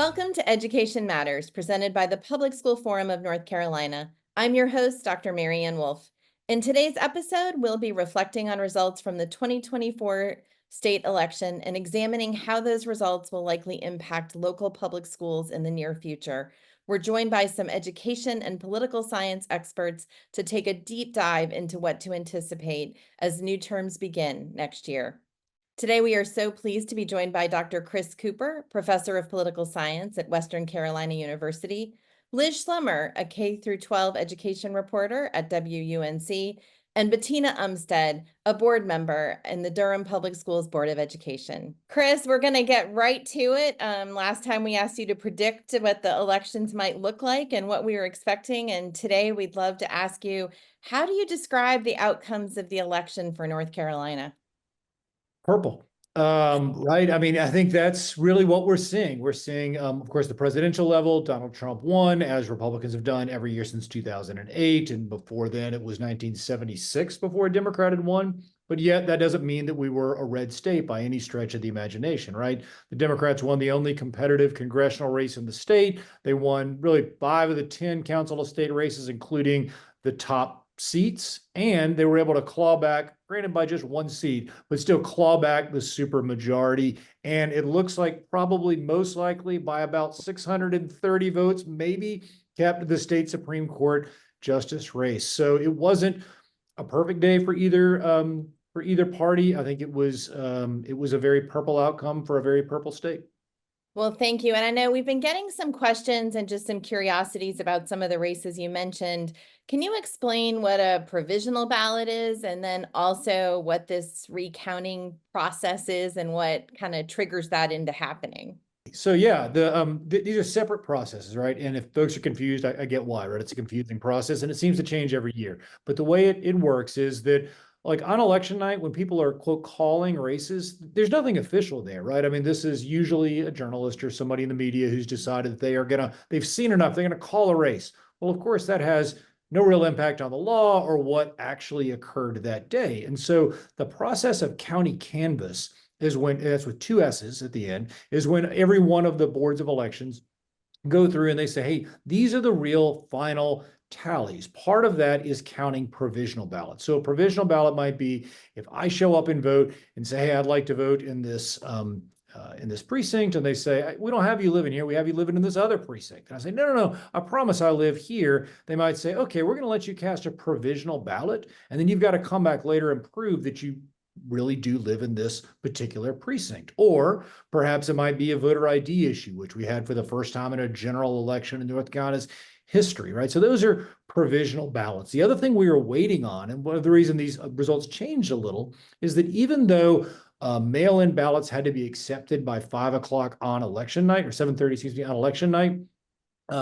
Welcome to Education Matters, presented by the Public School Forum of North Carolina. I'm your host, Dr. Mary Ann Wolf. In today's episode, we'll be reflecting on results from the 2024 state election and examining how those results will likely impact local public schools in the near future. We're joined by some education and political science experts to take a deep dive into what to anticipate as new terms begin next year. Today, we are so pleased to be joined by Dr. Chris Cooper, Professor of Political Science at Western Carolina University, Liz Schlemmer, a K-12 education reporter at WUNC, and Bettina Umstead, a board member in the Durham Public Schools Board of Education. Chris, we're going to get right to it. Last time we asked you to predict what the elections might look like and what we were expecting, and today we'd love to ask you, how do you describe the outcomes of the election for North Carolina? Purple. Right. I mean, I think that's really what we're seeing. We're seeing, of course, the presidential level, Donald Trump won, as Republicans have done every year since 2008. And before then, it was 1976 before a Democrat had won. But yet that doesn't mean that we were a red state by any stretch of the imagination, right? The Democrats won the only competitive congressional race in the state. They won really 5 of the 10 council of state races, including the top seats, and they were able to claw back, granted by just 1 seat, but still claw back the super majority. And it looks like probably most likely by about 630 votes, maybe kept the state Supreme Court justice race. So it wasn't a perfect day for either party. I think it was a very purple outcome for a very purple state. Well, thank you. And I know we've been getting some questions and just some curiosities about some of the races you mentioned. Can you explain what a provisional ballot is, and then also what this recounting process is and what kind of triggers that into happening? So yeah, these are separate processes, right? And if folks are confused, I get why, right? It's a confusing process and it seems to change every year. But the way it works is that, like, on election night, when people are, quote, calling races, there's nothing official there, right? I mean, this is usually a journalist or somebody in the media who's decided that they've seen enough, they're gonna call a race. Well, of course, that has no real impact on the law or what actually occurred that day. And so the process of county canvass is when, that's with 2 S's at the end, is when every one of the boards of elections go through and they say, hey, these are the real final tallies. Part of that is counting provisional ballots. So a provisional ballot might be, if I show up and vote and say, hey, I'd like to vote in this precinct, and they say, we don't have you living here, we have you living in this other precinct. And I say, no, I promise I live here. They might say, okay, we're going to let you cast a provisional ballot, and then you've got to come back later and prove that you really do live in this particular precinct. Or perhaps it might be a voter ID issue, which we had for the first time in a general election in North Carolina's history, right? So those are provisional ballots. The other thing we were waiting on, and one of the reasons these results changed a little, is that even though mail-in ballots had to be accepted by 5 o'clock on election night, or 7:30, excuse me, on election night,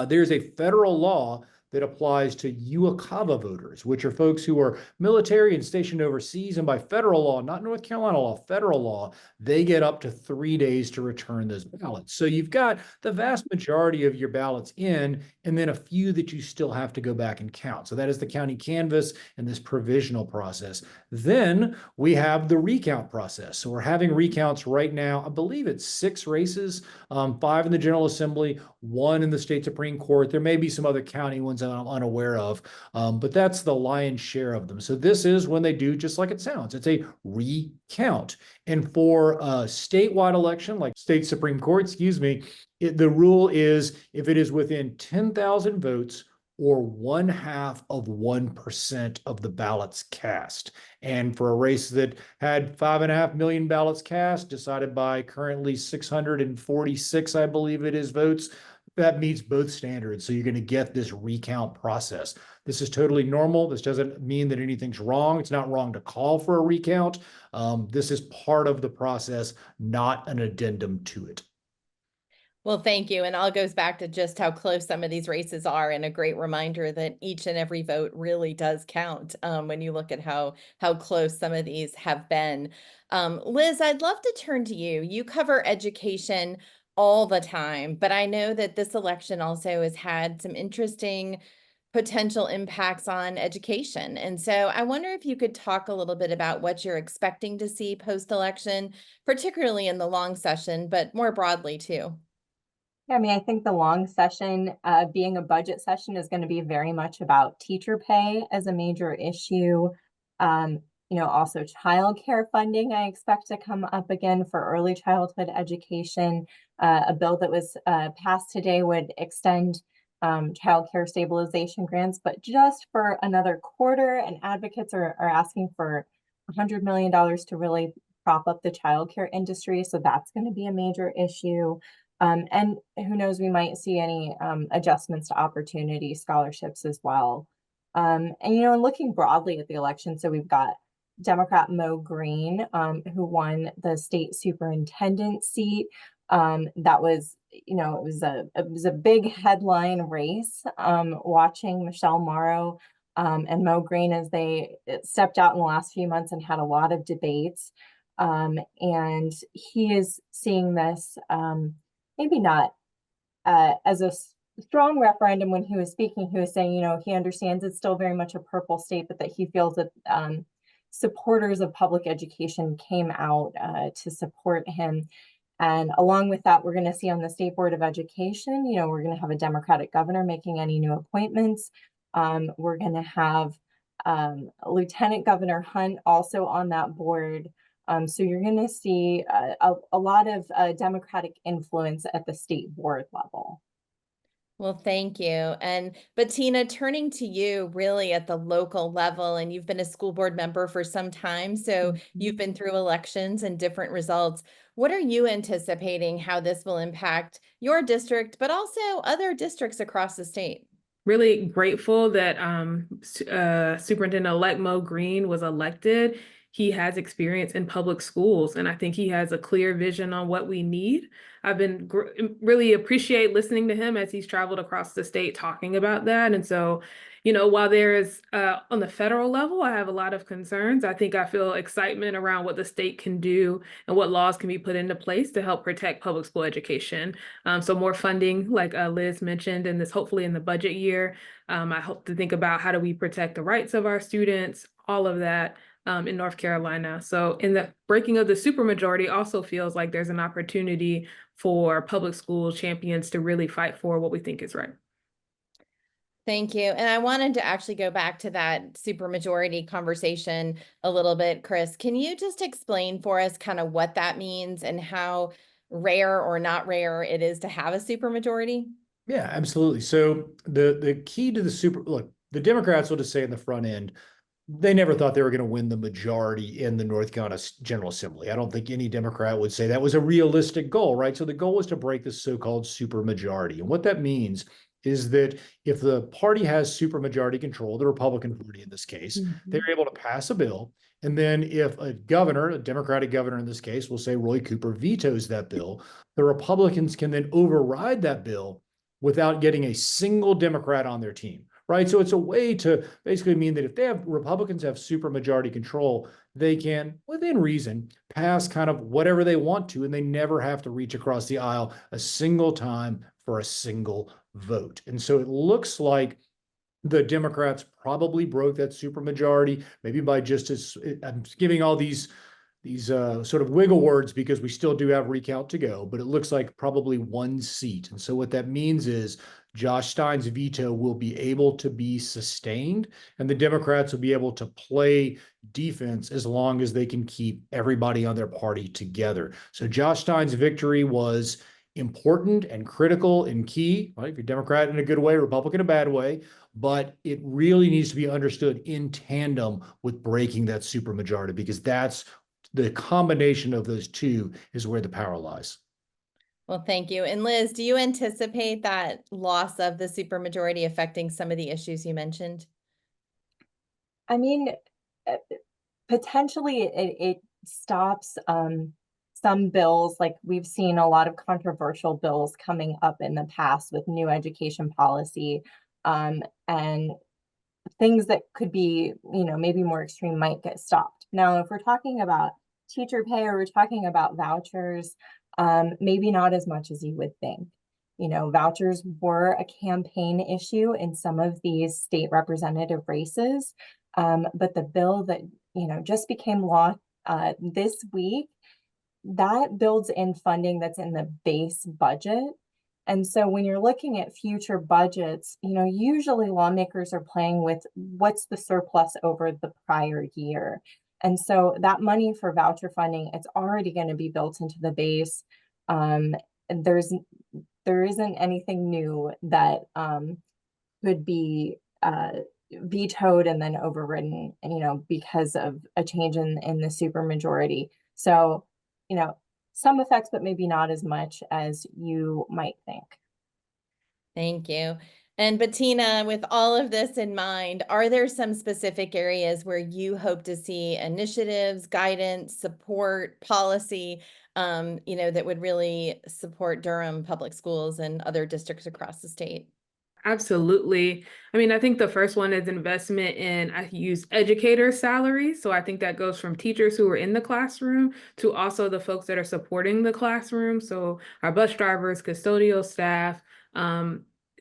there's a federal law that applies to UOCAVA voters, which are folks who are military and stationed overseas. And by federal law, not North Carolina law, federal law, they get up to 3 days to return those ballots. So you've got the vast majority of your ballots in, and then a few that you still have to go back and count. So that is the county canvass and this provisional process. Then we have the recount process. So we're having recounts right now. I believe it's 6 races, 5 in the General Assembly, 1 in the state Supreme Court. There may be some other county ones I'm unaware of, but that's the lion's share of them. So this is when they do just like it sounds. It's a recount. And for a statewide election, like state Supreme Court, excuse me, the rule is if it is within 10,000 votes or 0.5% of the ballots cast. And for a race that had 5.5 million ballots cast, decided by currently 646, I believe it is, votes, that meets both standards. So you're going to get this recount process. This is totally normal. This doesn't mean that anything's wrong. It's not wrong to call for a recount. This is part of the process, not an addendum to it. Well, thank you. And all goes back to just how close some of these races are, and a great reminder that each and every vote really does count when you look at how close some of these have been. Liz, I'd love to turn to you. You cover education all the time, but I know that this election also has had some interesting potential impacts on education. And so I wonder if you could talk a little bit about what you're expecting to see post-election, particularly in the long session, but more broadly too. Yeah, I mean, I think the long session, being a budget session, is going to be very much about teacher pay as a major issue. Um, also childcare funding, I expect to come up again for early childhood education. A bill that was passed today would extend childcare stabilization grants, but just for another quarter, and advocates are asking for $100 million to really prop up the childcare industry. So that's going to be a major issue. And who knows, we might see any adjustments to opportunity scholarships as well. And looking broadly at the election, so we've got Democrat Mo Green, who won the state superintendent seat. That was, it was a big headline race. Watching Michelle Morrow and Mo Green as they stepped out in the last few months and had a lot of debates. And he is seeing this. Maybe not as a strong referendum. When he was speaking, he was saying, he understands it's still very much a purple state, but that he feels that supporters of public education came out to support him. And along with that, we're going to see on the State Board of Education, we're going to have a Democratic governor making any new appointments. We're going to have Lieutenant Governor Hunt also on that board. So you're going to see a lot of Democratic influence at the state board level. Well, thank you. And Bettina, turning to you really at the local level, and you've been a school board member for some time, so you've been through elections and different results. What are you anticipating how this will impact your district, but also other districts across the state? Really grateful that Superintendent-elect Mo Green was elected. He has experience in public schools, and I think he has a clear vision on what we need. I've been really appreciate listening to him as he's traveled across the state talking about that. And so, while there is on the federal level, I have a lot of concerns. I think I feel excitement around what the state can do and what laws can be put into place to help protect public school education. So more funding, like Liz mentioned, and this hopefully in the budget year. I hope to think about how do we protect the rights of our students, all of that. In North Carolina. So in the breaking of the supermajority also feels like there's an opportunity for public school champions to really fight for what we think is right. Thank you. And I wanted to actually go back to that supermajority conversation a little bit, Chris. Can you just explain for us kind of what that means and how rare or not rare it is to have a supermajority? Yeah, absolutely. So the key to the Democrats will just say in the front end, they never thought they were going to win the majority in the North Carolina General Assembly. I don't think any Democrat would say that was a realistic goal, right? So the goal was to break this so-called supermajority. And what that means is that if the party has supermajority control, the Republican Party in this case, they're able to pass a bill. And then if a governor, a Democratic governor in this case, will say Roy Cooper vetoes that bill, the Republicans can then override that bill without getting a single Democrat on their team. Right. So it's a way to basically mean that if Republicans have supermajority control, they can, within reason, pass kind of whatever they want to, and they never have to reach across the aisle a single time for a single vote. And so it looks like the Democrats probably broke that supermajority, maybe by just as I'm giving all these sort of wiggle words because we still do have recount to go, but it looks like probably one seat. And so what that means is Josh Stein's veto will be able to be sustained, and the Democrats will be able to play defense as long as they can keep everybody on their party together. So Josh Stein's victory was important and critical and key, right? If you're Democrat in a good way, Republican in a bad way, but it really needs to be understood in tandem with breaking that supermajority, because that's the combination of those two is where the power lies. Well, thank you. And Liz, do you anticipate that loss of the supermajority affecting some of the issues you mentioned? I mean, potentially it stops some bills. Like we've seen a lot of controversial bills coming up in the past with new education policy, and things that could be, maybe more extreme might get stopped. Now, if we're talking about teacher pay or we're talking about vouchers, maybe not as much as you would think. Vouchers were a campaign issue in some of these state representative races, but the bill that, just became law this week, that builds in funding that's in the base budget. And so when you're looking at future budgets, usually lawmakers are playing with what's the surplus over the prior year. And so that money for voucher funding, it's already going to be built into the base. And there isn't anything new that could be vetoed and then overridden, because of a change in the supermajority. So, some effects, but maybe not as much as you might think. Thank you. And Bettina, with all of this in mind, are there some specific areas where you hope to see initiatives, guidance, support, policy, that would really support Durham public schools and other districts across the state? Absolutely. I mean, I think the first one is investment in, I use educator salaries. So I think that goes from teachers who are in the classroom to also the folks that are supporting the classroom. So our bus drivers, custodial staff,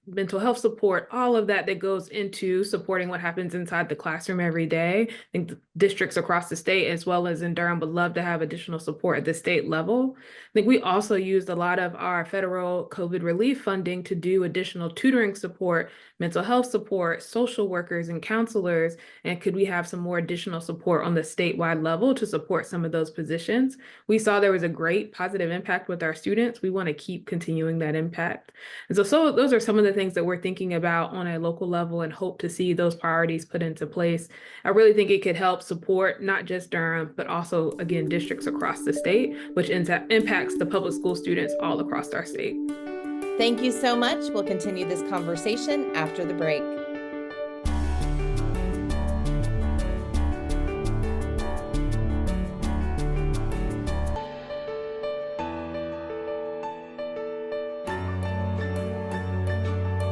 mental health support, all of that goes into supporting what happens inside the classroom every day. I think the districts across the state, as well as in Durham, would love to have additional support at the state level. I think we also used a lot of our federal COVID relief funding to do additional tutoring support, mental health support, social workers and counselors. And could we have some more additional support on the statewide level to support some of those positions? We saw there was a great positive impact with our students. We want to keep continuing that impact. And so those are some of the things that we're thinking about on a local level and hope to see those priorities put into place. I really think it could help support not just Durham, but also, again, districts across the state, which impacts the public school students all across our state. Thank you so much. We'll continue this conversation after the break.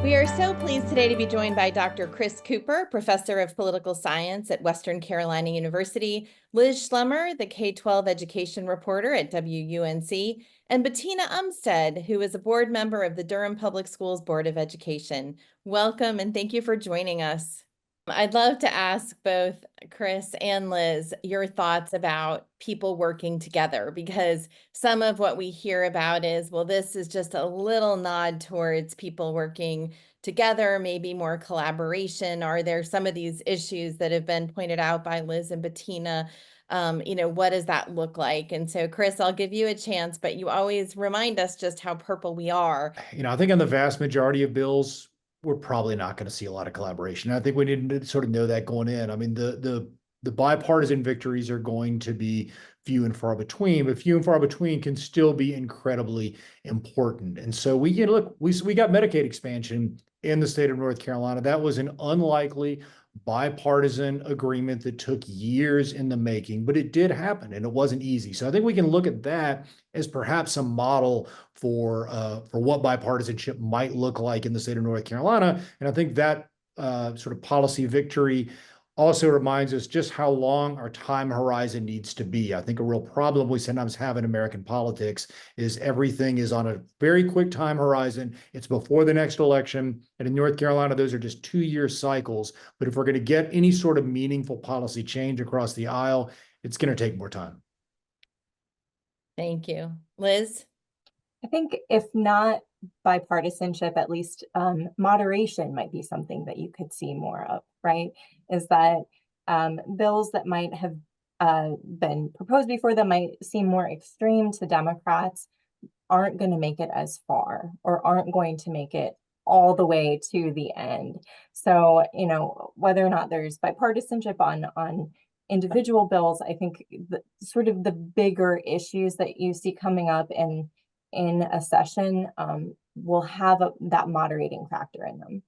We are so pleased today to be joined by Dr. Chris Cooper, Professor of Political Science at Western Carolina University, Liz Schlemmer, the K-12 education reporter at WUNC, and Bettina Umstead, who is a board member of the Durham Public Schools Board of Education. Welcome and thank you for joining us. I'd love to ask both Chris and Liz your thoughts about people working together, because some of what we hear about is, well, this is just a little nod towards people working together, maybe more collaboration. Are there some of these issues that have been pointed out by Liz and Bettina? What does that look like? And so, Chris, I'll give you a chance, but you always remind us just how purple we are. I think on the vast majority of bills, we're probably not going to see a lot of collaboration. I think we need to sort of know that going in. I mean, the bipartisan victories are going to be few and far between, but few and far between can still be incredibly important. And so we got Medicaid expansion in the state of North Carolina. That was an unlikely bipartisan agreement that took years in the making, but it did happen and it wasn't easy. So I think we can look at that as perhaps a model for what bipartisanship might look like in the state of North Carolina. And I think that sort of policy victory also reminds us just how long our time horizon needs to be. I think a real problem we sometimes have in American politics is everything is on a very quick time horizon. It's before the next election. And in North Carolina, those are just 2-year cycles. But if we're going to get any sort of meaningful policy change across the aisle, it's going to take more time. Thank you. Liz? I think if not bipartisanship, at least moderation might be something that you could see more of, right? Is that bills that might have been proposed before that might seem more extreme to Democrats aren't going to make it as far, or aren't going to make it all the way to the end. So, whether or not there's bipartisanship on individual bills, I think sort of the bigger issues that you see coming up in a session will have that moderating factor in them.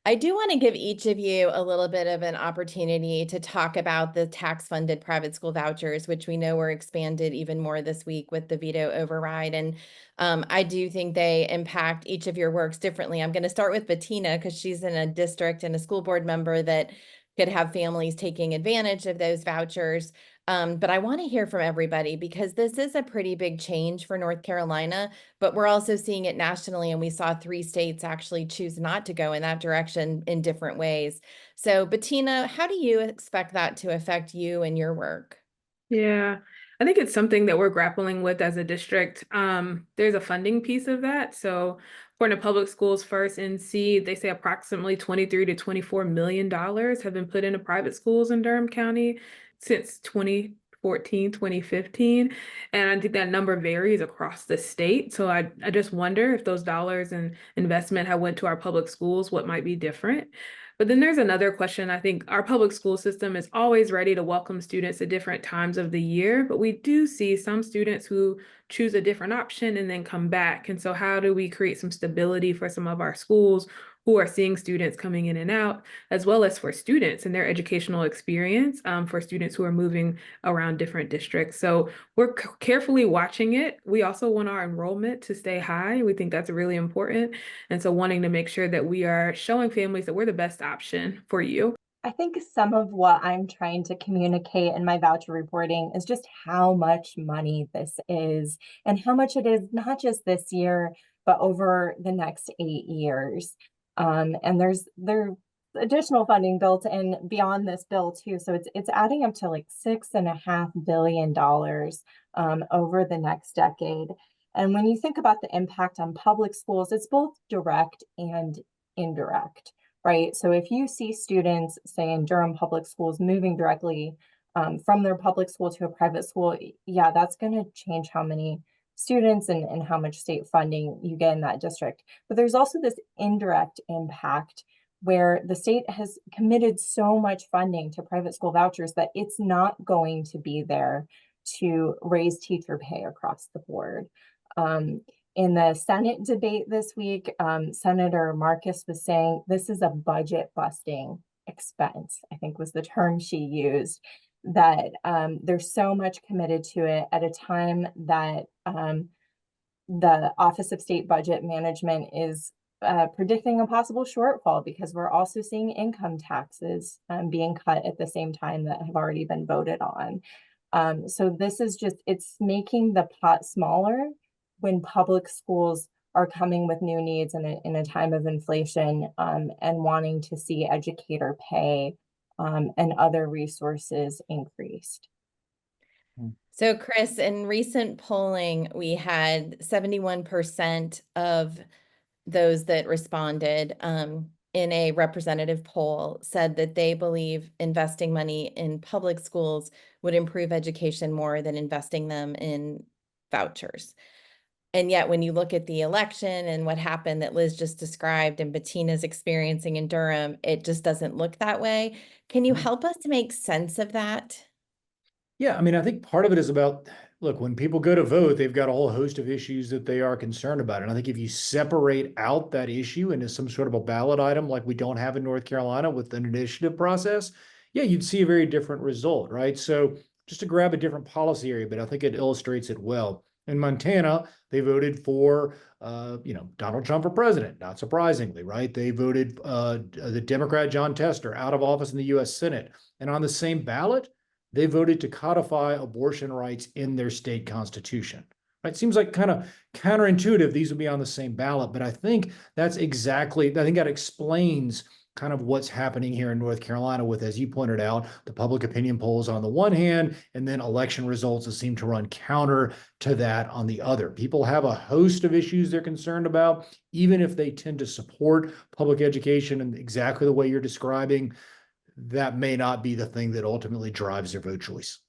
I do want to give each of you a little bit of an opportunity to talk about the tax-funded private school vouchers, which we know were expanded even more this week with the veto override. And I do think they impact each of your works differently. I'm going to start with Bettina because she's in a district and a school board member that could have families taking advantage of those vouchers. But I want to hear from everybody because this is a pretty big change for North Carolina, but we're also seeing it nationally. And we saw 3 states actually choose not to go in that direction in different ways. So Bettina, how do you expect that to affect you and your work? Yeah, I think it's something that we're grappling with as a district. There's a funding piece of that. So according to Public Schools First NC, they say approximately $23 to $24 million have been put into private schools in Durham County since 2014, 2015. And I think that number varies across the state. So I just wonder if those dollars and investment have went to our public schools, what might be different. But then there's another question. I think our public school system is always ready to welcome students at different times of the year, but we do see some students who choose a different option and then come back. And so how do we create some stability for some of our schools who are seeing students coming in and out, as well as for students and their educational experience, for students who are moving around different districts. So we're carefully watching it. We also want our enrollment to stay high. We think that's really important. And so wanting to make sure that we are showing families that we're the best option for you. I think some of what I'm trying to communicate in my voucher reporting is just how much money this is and how much it is not just this year, but over the next 8 years. And there's additional funding built in beyond this bill too. So it's adding up to like $6.5 billion over the next decade. And when you think about the impact on public schools, it's both direct and indirect, right? So if you see students, say in Durham public schools, moving directly from their public school to a private school, yeah, that's going to change how many students and how much state funding you get in that district. But there's also this indirect impact where the state has committed so much funding to private school vouchers that it's not going to be there to raise teacher pay across the board. In the Senate debate this week, Senator Marcus was saying this is a budget busting expense, I think was the term she used, that there's so much committed to it at a time that the Office of State Budget Management is predicting a possible shortfall because we're also seeing income taxes being cut at the same time that have already been voted on. So this is just, it's making the pot smaller when public schools are coming with new needs in a time of inflation and wanting to see educator pay and other resources increased. So Chris, in recent polling, we had 71% of those that responded in a representative poll said that they believe investing money in public schools would improve education more than investing them in vouchers. And yet when you look at the election and what happened that Liz just described and Bettina's experiencing in Durham, it just doesn't look that way. Can you help us to make sense of that? Yeah, I mean, I think part of it is about, look, when people go to vote, they've got a whole host of issues that they are concerned about. And I think if you separate out that issue into some sort of a ballot item like we don't have in North Carolina with an initiative process, yeah, you'd see a very different result, right? So just to grab a different policy area, but I think it illustrates it well. In Montana, they voted for, Donald Trump for president, not surprisingly, right? They voted the Democrat John Tester out of office in the U.S. Senate. And on the same ballot, they voted to codify abortion rights in their state constitution. It seems like kind of counterintuitive these would be on the same ballot, but I think that explains kind of what's happening here in North Carolina with, as you pointed out, the public opinion polls on the one hand, and then election results that seem to run counter to that on the other. People have a host of issues they're concerned about, even if they tend to support public education in exactly the way you're describing. That may not be the thing that ultimately drives their vote choice.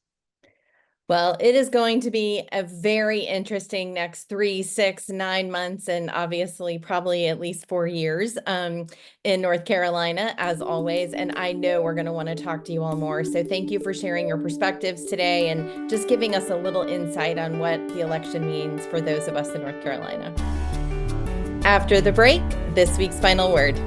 Well, it is going to be a very interesting next 3, 6, 9 months, and obviously probably at least 4 years in North Carolina, as always. And I know we're going to want to talk to you all more. So thank you for sharing your perspectives today and just giving us a little insight on what the election means for those of us in North Carolina. After the break, this week's final word.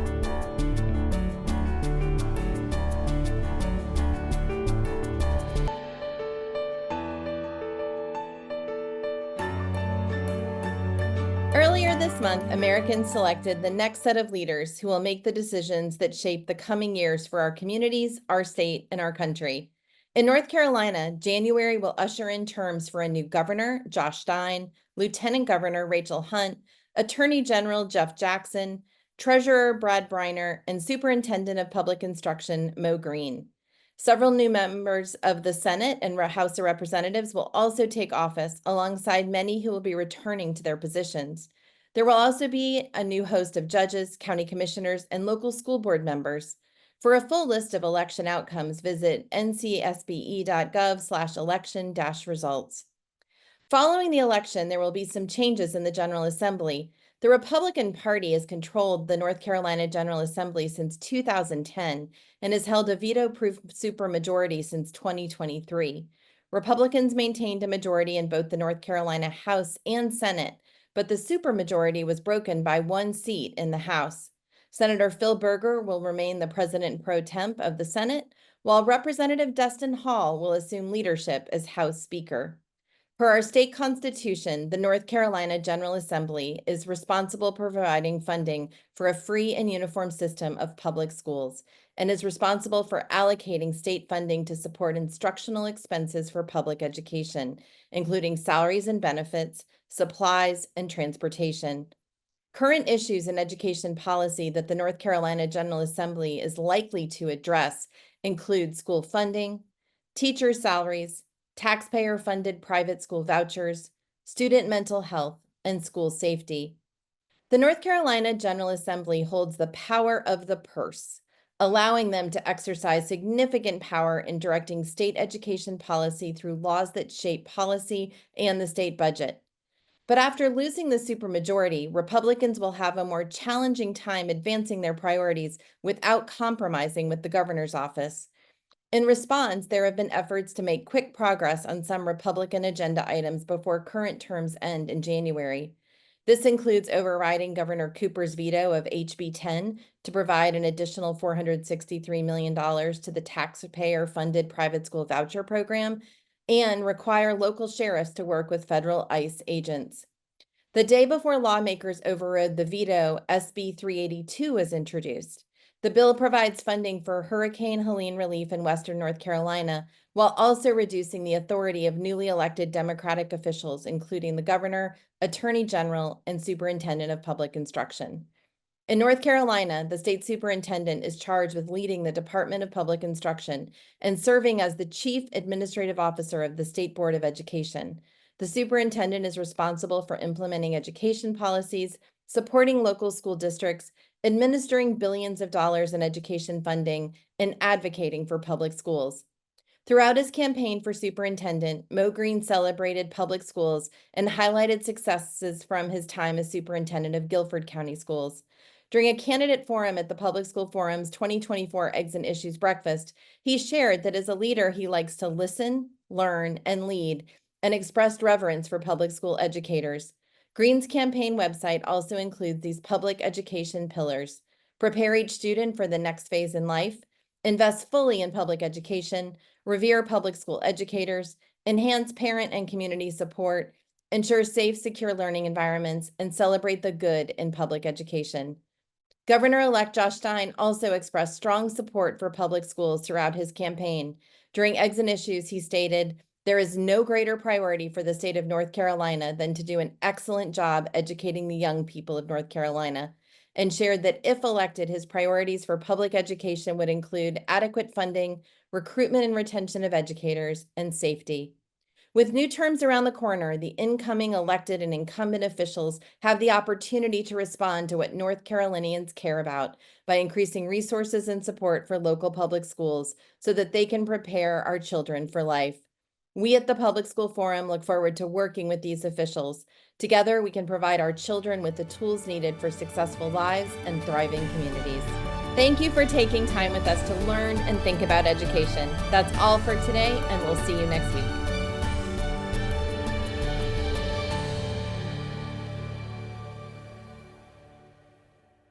Earlier this month, Americans selected the next set of leaders who will make the decisions that shape the coming years for our communities, our state, and our country. In North Carolina, January will usher in terms for a new governor, Josh Stein, Lieutenant Governor Rachel Hunt, Attorney General Jeff Jackson, Treasurer Brad Briner, and Superintendent of Public Instruction Mo Green. Several new members of the Senate and House of Representatives will also take office, alongside many who will be returning to their positions. There will also be a new host of judges, county commissioners, and local school board members. For a full list of election outcomes, visit ncsbe.gov/election-results. Following the election, there will be some changes in the General Assembly. The Republican Party has controlled the North Carolina General Assembly since 2010 and has held a veto-proof supermajority since 2023. Republicans maintained a majority in both the North Carolina House and Senate, but the supermajority was broken by one seat in the House. Senator Phil Berger will remain the president pro temp of the Senate, while Representative Dustin Hall will assume leadership as House Speaker. Per our state constitution, the North Carolina General Assembly is responsible for providing funding for a free and uniform system of public schools and is responsible for allocating state funding to support instructional expenses for public education, including salaries and benefits, supplies, and transportation. Current issues in education policy that the North Carolina General Assembly is likely to address include school funding, teacher salaries, taxpayer-funded private school vouchers, student mental health, and school safety. The North Carolina General Assembly holds the power of the purse, allowing them to exercise significant power in directing state education policy through laws that shape policy and the state budget. But after losing the supermajority, Republicans will have a more challenging time advancing their priorities without compromising with the governor's office. In response, there have been efforts to make quick progress on some Republican agenda items before current terms end in January. This includes overriding Governor Cooper's veto of HB 10 to provide an additional $463 million to the taxpayer-funded private school voucher program and require local sheriffs to work with federal ICE agents. The day before lawmakers overrode the veto, SB 382 was introduced. The bill provides funding for Hurricane Helene relief in Western North Carolina, while also reducing the authority of newly elected Democratic officials, including the governor, attorney general, and superintendent of public instruction. In North Carolina, the state superintendent is charged with leading the Department of Public Instruction and serving as the chief administrative officer of the State Board of Education. The superintendent is responsible for implementing education policies, supporting local school districts, administering billions of dollars in education funding, and advocating for public schools. Throughout his campaign for superintendent, Mo Green celebrated public schools and highlighted successes from his time as superintendent of Guilford County Schools. During a candidate forum at the Public School Forum's 2024 Eggs and Issues Breakfast, he shared that as a leader, he likes to listen, learn, and lead, and expressed reverence for public school educators. Green's campaign website also includes these public education pillars: prepare each student for the next phase in life, invest fully in public education, revere public school educators, enhance parent and community support, ensure safe, secure learning environments, and celebrate the good in public education. Governor-elect Josh Stein also expressed strong support for public schools throughout his campaign. During Eggs and Issues, he stated, "There is no greater priority for the state of North Carolina than to do an excellent job educating the young people of North Carolina," and shared that if elected, his priorities for public education would include adequate funding, recruitment and retention of educators, and safety. With new terms around the corner, the incoming elected and incumbent officials have the opportunity to respond to what North Carolinians care about by increasing resources and support for local public schools so that they can prepare our children for life. We at the Public School Forum look forward to working with these officials. Together, we can provide our children with the tools needed for successful lives and thriving communities. Thank you for taking time with us to learn and think about education. That's all for today, and we'll see you next week.